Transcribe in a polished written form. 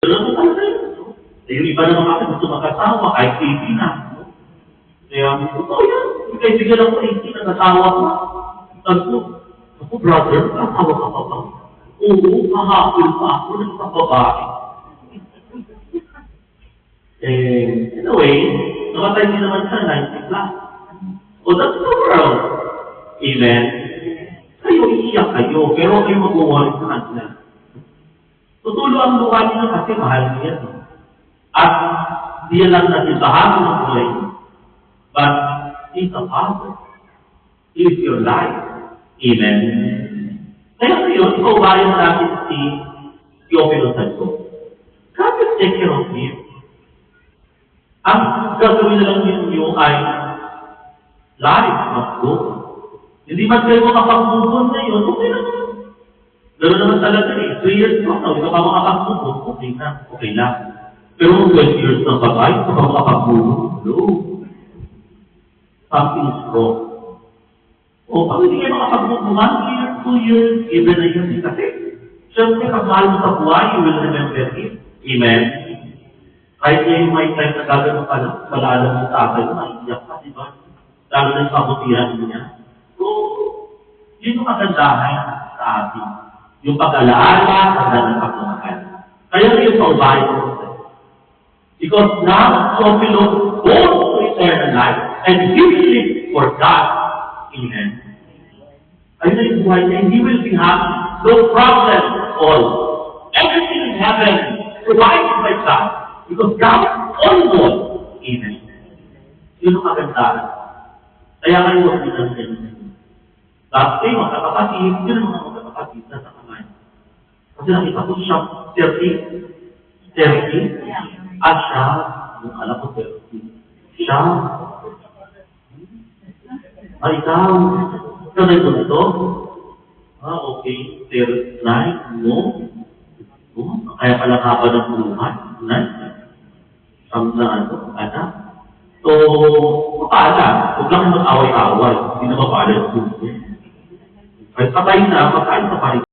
Ganun mo talaga yun. No? Yung iba naman kasi gusto mag-asawa, kahit 80 na. No? Kaya, totoo yan. Hindi kayo bigyan ako 80 na nasawa ko. Sabi ko, ako brother, asawa ka pa ba? Oo, mahapil pa ako ng kababae. Anyway, nakatay din naman siya 90 plus. Oh, that's the world. Amen? Kayo, iiyak kayo, pero kayo mag-worry sa kanya. Tutulo ang luha niyo kasi mahal niya. At diyan lang natin bahagi ng buhay. But He's a Father. He is your life. Amen? Kaya ngayon, ikaw bayan natin si Theophilus Santo. God will take care of him. Ang gagawin na lang ninyo ay life, not good. Hindi man kayo makapag-move ngayon, okay lang. Gano'n naman talaga eh. 3 years from now, hindi ka pa makapag-move, okay na, okay lang. Pero 20 years na bagay, hindi ka pa makapag-move, no. Something is wrong. O, pag hindi kayo makapag-move 1 year, 2 years, even na yun, kasi siyempre, kapag mo sa buhay, you will remember it. Amen? Kahit ngayon may time na gagawin pa lang, pala mo sa tatay, maiiyak ka, di ba? Lalo na yung pabutihan niya. So, yun yung kagandahan sa atin. Yung pag-alaala, ang pagmamahal. Kaya ngayon sa ubahay ko. Because now, Theophilus goes to eternal life and he will live for God. Amen. Ayun na yung buhay niya, and he will be happy. No problem at all. Everything in heaven provided by God. Because God all knows. Amen. Yun ang kagandahan. Kaya kayo huwag nilang ganyan. Tapos kayo magkakapatid, yun ang mga magkakapatid na sa kamay. Kasi nakita ko siya, 30, at siya, yung alam ko 30, siya, ay ikaw, ikaw na ito? Okay, 39, no? Kaya pala haba ng puluhan, na ano, anak. So, mapala, huwag lang mag-away-away, hindi na mapala yung susunod. Ay, patay na, pagkain sa parin